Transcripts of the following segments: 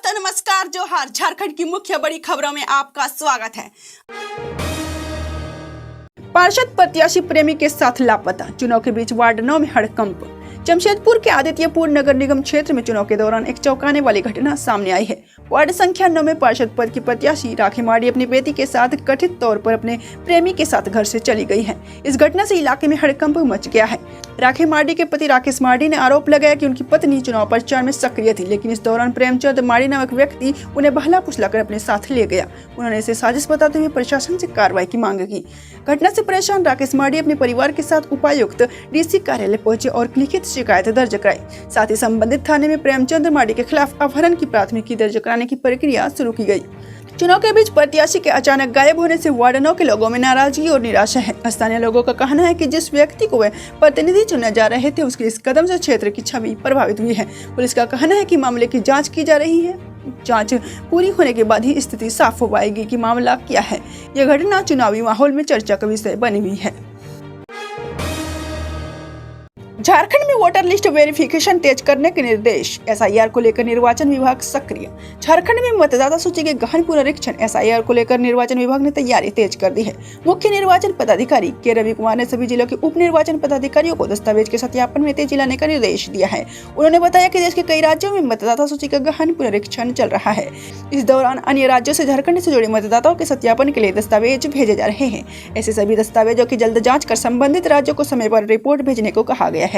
दोस्तों नमस्कार, जोहार। झारखंड की मुख्य बड़ी खबरों में आपका स्वागत है। पार्षद प्रत्याशी प्रेमी के साथ लापता, चुनाव के बीच वार्ड 9 में हड़कंप। जमशेदपुर के आदित्यपुर नगर निगम क्षेत्र में चुनाव के दौरान एक चौंकाने वाली घटना सामने आई है। वार्ड संख्या 9 में पार्षद पद की प्रत्याशी राखी मार्डी अपनी बेटी के साथ कथित तौर पर अपने प्रेमी के साथ घर से चली गई है। इस घटना से इलाके में हड़कंप मच गया है। राखी मार्डी के पति राकेश मार्डी ने आरोप लगाया कि उनकी पत्नी चुनाव प्रचार में सक्रिय थी, लेकिन इस दौरान प्रेमचंद मार्डी नामक व्यक्ति उन्हें बहला फुसलाकर अपने साथ ले गया। उन्होंने इसे साजिश बताते हुए प्रशासन से कार्रवाई की मांग की। घटना से परेशान राकेश मार्डी अपने परिवार के साथ उपायुक्त डीसी कार्यालय पहुंचे और लिखित शिकायत दर्ज कराई। साथ ही संबंधित थाने में प्रेमचंद मार्डी के खिलाफ अपहरण की प्राथमिकी दर्ज कराने की प्रक्रिया शुरू की गई। चुनाव के बीच प्रत्याशी के अचानक गायब होने से वार्ड 9 के लोगों में नाराजगी और निराशा है। स्थानीय लोगों का कहना है कि जिस व्यक्ति को वे प्रतिनिधि चुने जा रहे थे, उसके इस कदम से क्षेत्र की छवि प्रभावित हुई है। पुलिस का कहना है कि मामले की जांच की जा रही है। जांच पूरी होने के बाद ही स्थिति साफ हो पाएगी कि मामला क्या है। यह घटना चुनावी माहौल में चर्चा का विषय बनी हुई है। झारखंड में वोटर लिस्ट वेरिफिकेशन तेज करने के निर्देश, एसआईआर को लेकर निर्वाचन विभाग सक्रिय। झारखंड में मतदाता सूची के गहन पुनरीक्षण एसआईआर को लेकर निर्वाचन विभाग ने तैयारी तेज कर दी है। मुख्य निर्वाचन पदाधिकारी के रवि कुमार ने सभी जिलों के उप निर्वाचन पदाधिकारियों को दस्तावेज के सत्यापन में तेजी लाने का निर्देश दिया है। उन्होंने बताया कि देश के कई राज्यों में मतदाता सूची का गहन पुनरीक्षण चल रहा है। इस दौरान अन्य राज्यों से झारखंड से जुड़े मतदाताओं के सत्यापन के लिए दस्तावेज भेजे जा रहे हैं। ऐसे सभी दस्तावेजों की जल्द जाँच कर संबंधित राज्यों को समय पर रिपोर्ट भेजने को कहा गया है।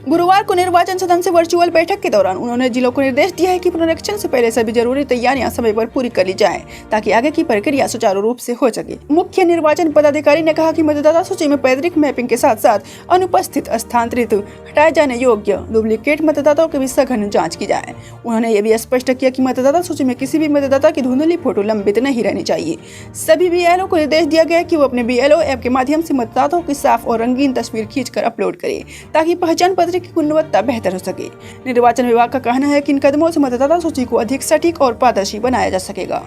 गुरुवार को निर्वाचन सदन से वर्चुअल बैठक के दौरान उन्होंने जिलों को निर्देश दिया है कि पुनरीक्षण से पहले सभी जरूरी तैयारियां समय पर पूरी कर ली जाएं, ताकि आगे की प्रक्रिया सुचारू रूप से हो सके। मुख्य निर्वाचन पदाधिकारी ने कहा कि मतदाता सूची में पैतृक मैपिंग के साथ साथ अनुपस्थित, स्थानांतरित, हटाए जाने योग्य, डुप्लीकेट मतदाताओं की भी सघन जाँच की जाए। उन्होंने ये भी स्पष्ट किया कि मतदाता सूची में किसी भी मतदाता की धुंधली फोटो लंबित नहीं रहनी चाहिए। सभी बीएलओ को निर्देश दिया गया कि वो अपने बीएलओ ऐप के माध्यम से मतदाताओं की साफ और रंगीन तस्वीर खींचकर अपलोड करे, ताकि पहचान पत्र की गुणवत्ता बेहतर हो सके। निर्वाचन विभाग का कहना है कि इन कदमों से मतदाता सूची को अधिक सटीक और पारदर्शी बनाया जा सकेगा।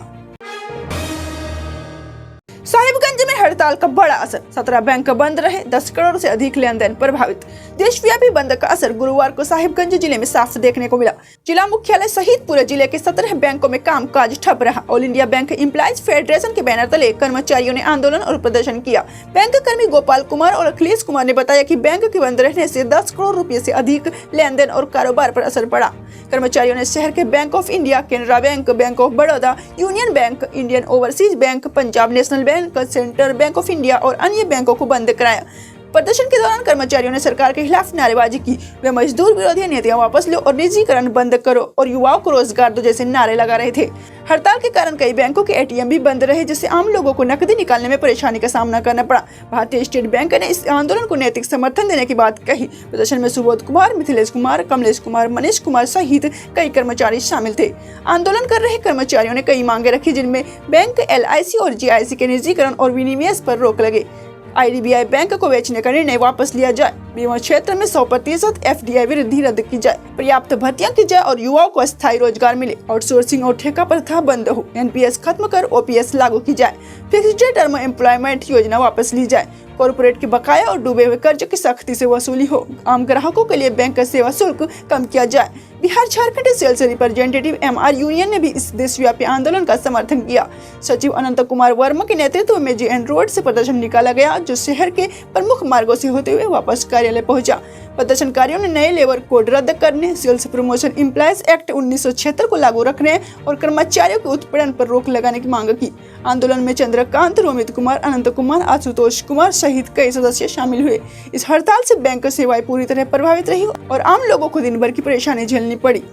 साहिबगंज में हड़ताल का बड़ा असर, 17 बैंक बंद रहे, 10 करोड़ से अधिक लेन देन प्रभावित। देशव्यापी बंद का असर गुरुवार को साहिबगंज जिले में साफ देखने को मिला। जिला मुख्यालय सहित पूरे जिले के 17 बैंकों में कामकाज ठप रहा। All India bank employees federation के बैनर तले कर्मचारियों ने आंदोलन और प्रदर्शन किया। बैंक कर्मी गोपाल कुमार और अखिलेश कुमार ने बताया कि बैंक के बंद रहने से 10 करोड़ रुपए से अधिक लेन देन और कारोबार पर असर पड़ा। कर्मचारियों ने शहर के bank of India, Canara bank, bank of Baroda, union bank, Indian overseas bank, Punjab national bank, central bank of India और अन्य बैंकों को बंद कराया। प्रदर्शन के दौरान कर्मचारियों ने सरकार के खिलाफ नारेबाजी की। वे मजदूर विरोधी नीतियां वापस लो और निजीकरण बंद करो और युवाओं को रोजगार दो जैसे नारे लगा रहे थे। हड़ताल के कारण कई बैंकों के एटीएम भी बंद रहे, जिससे आम लोगों को नकदी निकालने में परेशानी का सामना करना पड़ा। भारतीय स्टेट बैंक ने इस आंदोलन को नैतिक समर्थन देने की बात कही। प्रदर्शन में सुबोध कुमार, मिथिलेश कुमार, कमलेश कुमार, मनीष कुमार सहित कई कर्मचारी शामिल थे। आंदोलन कर रहे कर्मचारियों ने कई मांगे रखी, जिनमें बैंक, एलआईसी और जीआईसी के निजीकरण और विनिवेश पर रोक लगे। आईडीबीआई बैंक को बेचने का निर्णय वापस लिया जाए, बीमा क्षेत्र में 100% एफडीआई वृद्धि रद्द की जाए, पर्याप्त भर्तियां की जाए और युवाओं को अस्थायी रोजगार मिले, आउटसोर्सिंग और ठेका प्रथा बंद हो, एनपीएस खत्म कर ओपीएस लागू की जाए, फिक्स्ड टर्म एम्प्लॉयमेंट योजना वापस ली जाए, कॉर्पोरेट के बकाया और डूबे हुए कर्ज की सख्ती से वसूली हो, आम ग्राहकों के लिए बैंक का सेवा शुल्क कम किया जाए। Bihar Jharkhand sales representative MR union ने भी इस देशव्यापी आंदोलन का समर्थन किया। सचिव अनंत कुमार वर्मा के नेतृत्व में जेएन रोड से प्रदर्शन निकाला गया, जो शहर के प्रमुख मार्गों से होते हुए वापस कार्यालय पहुंचा। प्रदर्शनकारियों ने नए लेबर कोड रद्द करने, सेल्स प्रमोशन एम्प्लॉयज एक्ट 1976 को लागू रखने और कर्मचारियों के उत्पीड़न पर रोक लगाने की मांग की। आंदोलन में चंद्रकांत, रोमित कुमार, अनंत कुमार, आशुतोष कुमार सहित कई सदस्य शामिल हुए। इस हड़ताल से बैंक सेवाएं पूरी तरह प्रभावित रही और आम लोगों को दिन भर की परेशानी झेलनी पड़ी।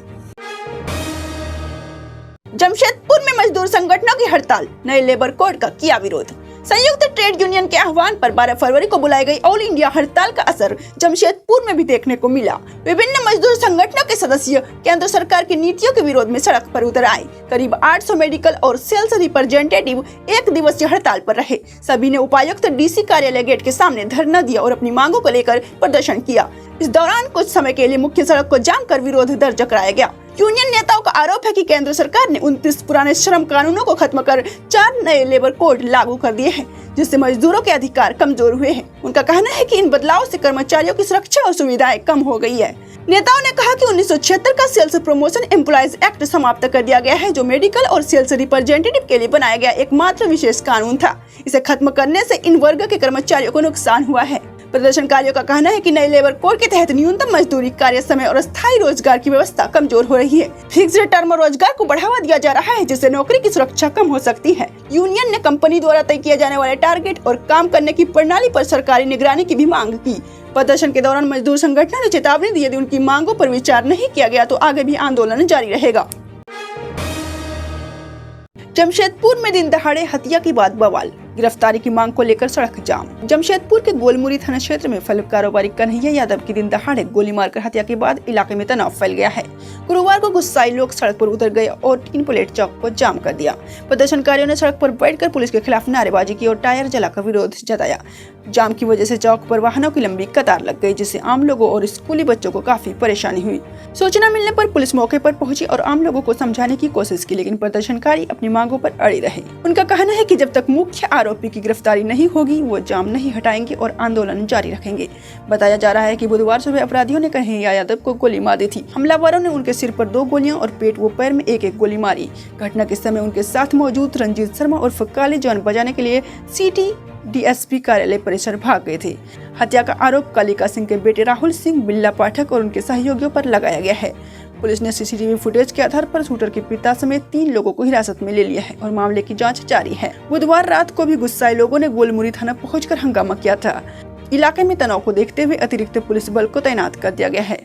जमशेदपुर में मजदूर संगठनों की हड़ताल, नए लेबर कोड का किया विरोध। संयुक्त ट्रेड यूनियन के आह्वान पर 12 फरवरी को बुलाई गई ऑल इंडिया हड़ताल का असर जमशेदपुर में भी देखने को मिला। विभिन्न मजदूर संगठनों के सदस्य केंद्र सरकार की नीतियों के विरोध में सड़क पर उतर आए। करीब 800 मेडिकल और सेल्स रिप्रेजेंटेटिव एक दिवसीय हड़ताल पर रहे। सभी ने उपायुक्त डीसी कार्यालय गेट के सामने धरना दिया और अपनी मांगों को लेकर प्रदर्शन किया। इस दौरान कुछ समय के लिए मुख्य सड़क को जाम कर विरोध दर्ज कराया गया। यूनियन नेताओं का आरोप है कि केंद्र सरकार ने 29 पुराने श्रम कानूनों को खत्म कर 4 नए लेबर कोड लागू कर दिए हैं, जिससे मजदूरों के अधिकार कमजोर हुए हैं। उनका कहना है कि इन बदलावों से कर्मचारियों की सुरक्षा और सुविधाएं कम हो गई है। नेताओं ने कहा कि 1976 का सेल्स प्रमोशन एम्प्लॉयज एक्ट समाप्त कर दिया गया है, जो मेडिकल और सेल्स रिप्रेजेंटेटिव के लिए बनाया गया एकमात्र विशेष कानून था। इसे खत्म करने से इन वर्ग के कर्मचारियों को नुकसान हुआ है। प्रदर्शनकारियों का कहना है कि नए लेबर कोड के तहत न्यूनतम मजदूरी, कार्य समय और स्थायी रोजगार की व्यवस्था कमजोर हो रही है। फिक्स्ड टर्म रोजगार को बढ़ावा दिया जा रहा है, जिससे नौकरी की सुरक्षा कम हो सकती है। यूनियन ने कंपनी द्वारा तय किए जाने वाले टारगेट और काम करने की प्रणाली पर सरकारी निगरानी की भी मांग की। प्रदर्शन के दौरान मजदूर संगठनों ने चेतावनी दी, यदि उनकी मांगों पर विचार नहीं किया गया तो आगे भी आंदोलन जारी रहेगा। जमशेदपुर में दिन दहाड़े हत्या की बात बवाल, गिरफ्तारी की मांग को लेकर सड़क जाम। जमशेदपुर के गोलमुरी थाना क्षेत्र में फल कारोबारी कन्हैया यादव की दिन दहाड़े गोली मारकर हत्या के बाद इलाके में तनाव फैल गया है। गुरुवार को गुस्साए लोग सड़क पर उतर गए और 3 प्लेट चौक को जाम कर दिया। प्रदर्शनकारियों ने सड़क पर बैठकर पुलिस के खिलाफ नारेबाजी की और टायर जलाकर विरोध जताया। जाम की वजह से चौक पर वाहनों की लंबी कतार लग गई, जिससे आम लोगों और स्कूली बच्चों को काफी परेशानी हुई। सूचना मिलने पर पुलिस मौके पर पहुंची और आम लोगों को समझाने की कोशिश की, लेकिन प्रदर्शनकारी अपनी मांगों पर अड़े रहे। उनका कहना है कि जब तक मुख्य आरोपी की गिरफ्तारी नहीं होगी, वो जाम नहीं हटाएंगे और आंदोलन जारी रखेंगे। बताया जा रहा है कि बुधवार सुबह अपराधियों ने कन्हैया यादव को गोली मार दी थी। हमलावरों ने उनके सिर पर 2 गोलियां और पेट व पैर में एक गोली मारी। घटना के समय उनके साथ मौजूद रंजीत शर्मा और काली जॉन बजाने के लिए सिटी डीएसपी कार्यालय परिसर भाग गए थे। हत्या का आरोप कालिका सिंह के बेटे राहुल सिंह, बिल्ला पाठक और उनके सहयोगियों पर लगाया गया है। पुलिस ने सीसीटीवी फुटेज के आधार पर शूटर के पिता समेत 3 लोगों को हिरासत में ले लिया है और मामले की जांच जारी है। बुधवार रात को भी गुस्साए लोगों ने गोलमुरी थाना पहुंचकर हंगामा किया था। इलाके में तनाव को देखते हुए अतिरिक्त पुलिस बल को तैनात कर दिया गया है।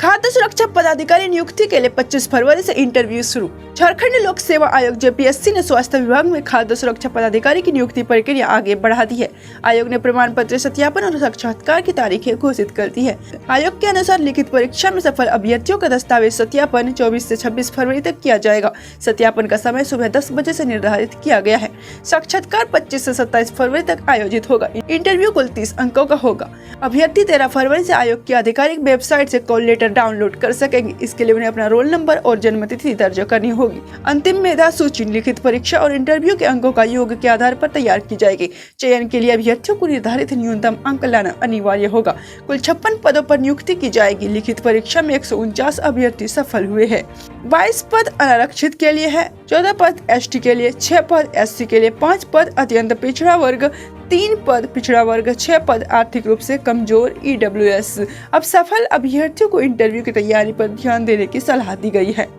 खाद्य सुरक्षा पदाधिकारी नियुक्ति के लिए 25 फरवरी से इंटरव्यू शुरू। झारखंड लोक सेवा आयोग जेपीएससी ने स्वास्थ्य विभाग में खाद्य सुरक्षा पदाधिकारी की नियुक्ति प्रक्रिया आगे बढ़ा दी है। आयोग ने प्रमाण पत्र सत्यापन और साक्षात्कार की तारीखें घोषित कर दी है। आयोग के अनुसार लिखित परीक्षा में सफल अभ्यर्थियों का दस्तावेज सत्यापन 24 से 26 फरवरी तक किया जाएगा। सत्यापन का समय सुबह 10 बजे से निर्धारित किया गया है। साक्षात्कार 25 से 27 फरवरी तक आयोजित होगा। इंटरव्यू कुल 30 अंकों का होगा। अभ्यर्थी 13 फरवरी से आयोग की आधिकारिक वेबसाइट से कॉल लेटर डाउनलोड कर सकेंगे। इसके लिए उन्हें अपना रोल नंबर और जन्म तिथि दर्ज करनी होगी। अंतिम मेधा सूची लिखित परीक्षा और इंटरव्यू के अंकों का योग के आधार पर तैयार की जाएगी। चयन के लिए अभ्यर्थियों को निर्धारित न्यूनतम अंक लाना अनिवार्य होगा। कुल 56 पदों पर नियुक्ति की जाएगी। लिखित परीक्षा में 149 अभ्यर्थी सफल हुए हैं। 22 पद अनारक्षित के लिए है, 14 पद एसटी के लिए, 6 पद एससी के लिए, 5 पद अत्यंत पिछड़ा वर्ग, 3 पद पिछड़ा वर्ग, 6 पद आर्थिक रूप से कमजोर ईडब्ल्यूएस। अब सफल अभ्यर्थियों को इंटरव्यू की तैयारी पर ध्यान देने की सलाह दी गई है।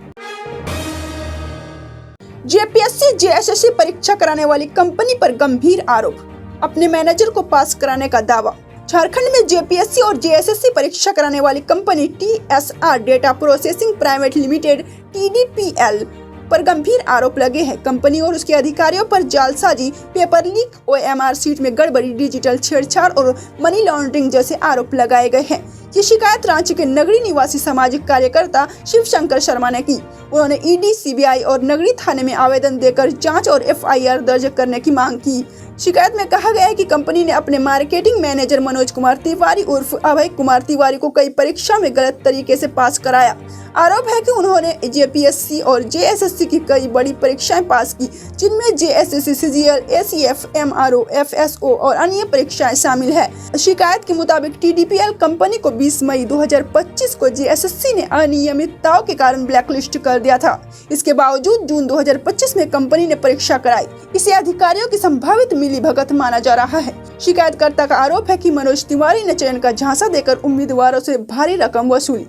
जेपीएससी जेएसएससी परीक्षा कराने वाली कंपनी पर गंभीर आरोप, अपने मैनेजर को पास कराने का दावा। झारखंड में जेपीएससी और जेएसएससी परीक्षा कराने वाली company TSR data processing private limited TDPL पर गंभीर आरोप लगे हैं। कंपनी और उसके अधिकारियों पर जालसाजी, पेपर लीक, ओएमआर सीट में गड़बड़ी, डिजिटल छेड़छाड़ और मनी लॉन्ड्रिंग जैसे आरोप लगाए गए हैं। ये शिकायत रांची के नगरी निवासी सामाजिक कार्यकर्ता शिव शंकर शर्मा ने की। उन्होंने ईडी, सीबीआई और नगरी थाने में आवेदन देकर जांच और एफआईआर दर्ज करने की मांग की। शिकायत में कहा गया है कि कंपनी ने अपने मार्केटिंग मैनेजर मनोज कुमार तिवारी उर्फ अभय कुमार तिवारी को कई परीक्षा में गलत तरीके से पास कराया। आरोप है कि उन्होंने जेपीएससी और जेएसएससी की कई बड़ी परीक्षाएं पास की, जिनमें JSSC, CGL, ACF, MRO, FSO और अन्य परीक्षाएं शामिल है। शिकायत के मुताबिक टीडीपीएल कंपनी को 20 मई 2025 को जेएसएससी ने अनियमितताओं के कारण ब्लैकलिस्ट कर दिया था। इसके बावजूद जून 2025 में कंपनी ने परीक्षा कराई। इसे अधिकारियों की संभावित मिलीभगत माना जा रहा है। शिकायतकर्ता का आरोप है कि मनोज तिवारी ने चयन का झांसा देकर उम्मीदवारों से भारी रकम वसूली।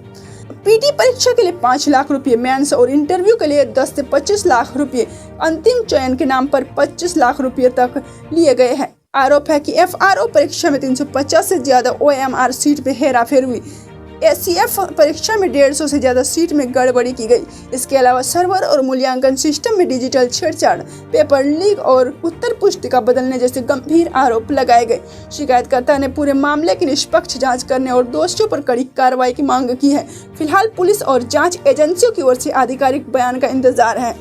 पीटी परीक्षा के लिए 5 लाख रुपए, मेंस और इंटरव्यू के लिए 10 से 25 लाख रुपए, अंतिम चयन के नाम पर 25 लाख रुपए तक लिए गए हैं। आरोप है कि एफआरओ परीक्षा में 350 से ज्यादा ओएमआर सीट में हेराफेरी हुई। एसीएफ परीक्षा में 150 से ज्यादा सीट में गड़बड़ी की गई। इसके अलावा सर्वर और मूल्यांकन सिस्टम में डिजिटल छेड़छाड़, पेपर लीक और उत्तर पुस्तिका बदलने जैसे गंभीर आरोप लगाए गए। शिकायतकर्ता ने पूरे मामले की निष्पक्ष जांच करने और दोषियों पर कड़ी कार्रवाई की मांग की है। फिलहाल पुलिस और जांच एजेंसियों की ओर से आधिकारिक बयान का इंतजार है।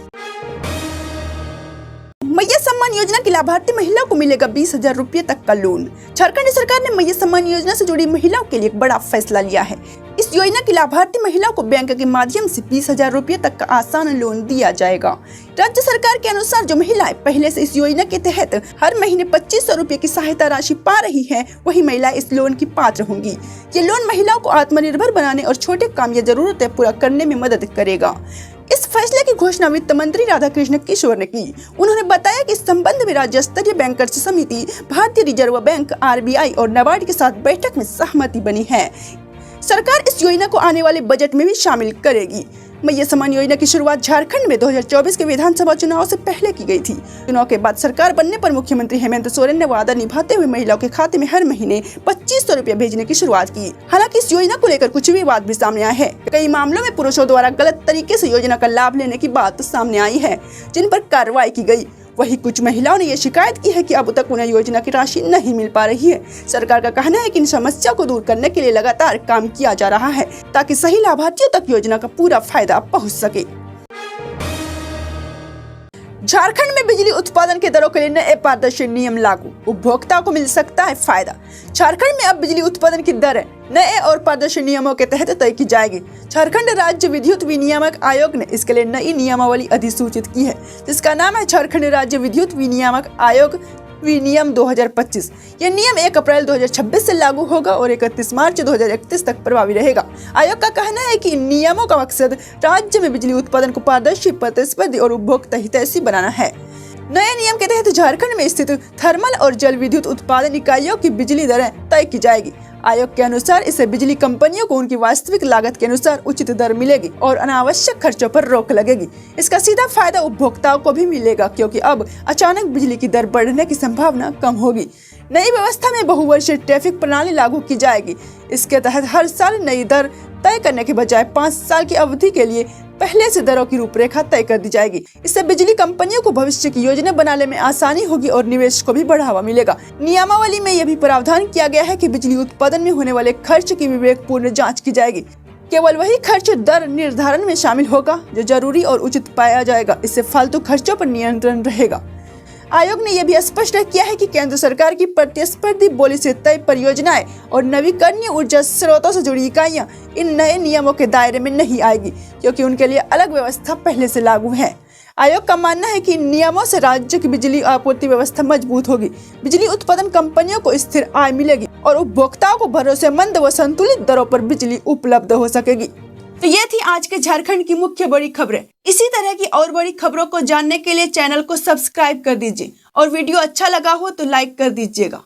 मैया सम्मान योजना की लाभार्थी महिला को मिलेगा 20,000 रुपये तक का लोन। झारखंड सरकार ने मैया सम्मान योजना से जुड़ी महिलाओं के लिए एक बड़ा फैसला लिया है। इस योजना की लाभार्थी महिलाओं को बैंक के माध्यम से 20,000 रुपये तक का आसान लोन दिया जाएगा। राज्य सरकार के अनुसार जो महिलाएं पहले से इस योजना के तहत हर महीने 2,500 रुपये की सहायता राशि पा रही हैं, वही महिलाएं इस लोन की पात्र होंगी। ये लोन महिलाओं को आत्मनिर्भर बनाने और छोटे काम या जरूरतें पूरा करने में मदद करेगा। इस फैसले की घोषणा वित्त मंत्री राधाकृष्ण किशोर ने की। उन्होंने बताया कि इस संबंध में राज्य स्तरीय बैंकर्स समिति, भारतीय रिजर्व बैंक, RBI और नाबार्ड के साथ बैठक में सहमति बनी है। सरकार इस योजना को आने वाले बजट में भी शामिल करेगी। मैया सम्मान योजना की शुरुआत झारखंड में 2024 के विधानसभा चुनाव से पहले की गई थी। चुनाव के बाद सरकार बनने पर मुख्यमंत्री हेमंत सोरेन ने वादा निभाते हुए महिलाओं के खाते में हर महीने 2,500 रुपये भेजने की शुरुआत की। हालांकि इस योजना को लेकर कुछ विवाद भी सामने आए हैं। कई मामलों में पुरुषों द्वारा गलत तरीके से योजना का लाभ लेने की बात सामने आई है, जिन पर कार्रवाई की गई। वहीं कुछ महिलाओं ने ये शिकायत की है कि अब तक उन्हें योजना की राशि नहीं मिल पा रही है। सरकार का कहना है कि इन समस्या को दूर करने के लिए लगातार काम किया जा रहा है, ताकि सही लाभार्थियों तक योजना का पूरा फायदा पहुंच सके। झारखंड में बिजली उत्पादन के दरों के लिए नए पारदर्शी नियम लागू, उपभोक्ताओं को मिल सकता है फायदा। झारखंड में अब बिजली उत्पादन की दरें नए और पारदर्शी नियमों के तहत तय की जाएगी। झारखंड राज्य विद्युत विनियामक आयोग ने इसके लिए नई नियमावली अधिसूचित की है, जिसका नाम है झारखंड राज्य विद्युत विनियामक आयोग विनियम 2025। यह नियम 1 अप्रैल 2026 से लागू होगा और 31 मार्च 2031 तक प्रभावी रहेगा। आयोग का कहना है कि इन नियमों का मकसद राज्य में बिजली उत्पादन को पारदर्शी, प्रतिस्पर्धी और उपभोक्ता हितैषी बनाना है। नए नियम के तहत झारखंड में स्थित थर्मल और जल विद्युत उत्पादन इकाइयों की बिजली दरें तय की जाएगी। आयोग के अनुसार इससे बिजली कंपनियों को उनकी वास्तविक लागत के अनुसार उचित दर मिलेगी और अनावश्यक खर्चों पर रोक लगेगी। इसका सीधा फायदा उपभोक्ताओं को भी मिलेगा, क्योंकि अब अचानक बिजली की दर बढ़ने की संभावना कम होगी। नई व्यवस्था में बहुवर्षीय टैरिफ प्रणाली लागू की जाएगी। इसके तहत हर साल नई दर तय करने के बजाय 5 साल की अवधि के लिए पहले से दरों की रूपरेखा तय कर दी जाएगी। इससे बिजली कंपनियों को भविष्य की योजना बनाने में आसानी होगी और निवेश को भी बढ़ावा मिलेगा। नियमावली में यह भी प्रावधान किया गया है कि बिजली उत्पादन में होने वाले खर्च की विवेकपूर्ण जांच की जाएगी। केवल वही खर्च दर निर्धारण में शामिल होगा जो जरूरी और उचित पाया जाएगा। इससे फालतू खर्चों पर नियंत्रण रहेगा। आयोग ने यह भी स्पष्ट किया है कि केंद्र सरकार की प्रतिस्पर्धी बोली से तय परियोजनाएं और नवीकरणीय ऊर्जा स्रोतों से जुड़ी इकाइयां इन नए नियमों के दायरे में नहीं आएगी, क्योंकि उनके लिए अलग व्यवस्था पहले से लागू है। आयोग का मानना है कि इन नियमों से राज्य की बिजली आपूर्ति व्यवस्था मजबूत होगी, बिजली उत्पादन कंपनियों को स्थिर आय मिलेगी और उपभोक्ताओं को भरोसेमंद व संतुलित दरों पर बिजली उपलब्ध हो सकेगी। तो ये थी आज के झारखंड की मुख्य बड़ी खबरें। इसी तरह की और बड़ी खबरों को जानने के लिए चैनल को सब्सक्राइब कर दीजिए और वीडियो अच्छा लगा हो तो लाइक कर दीजिएगा।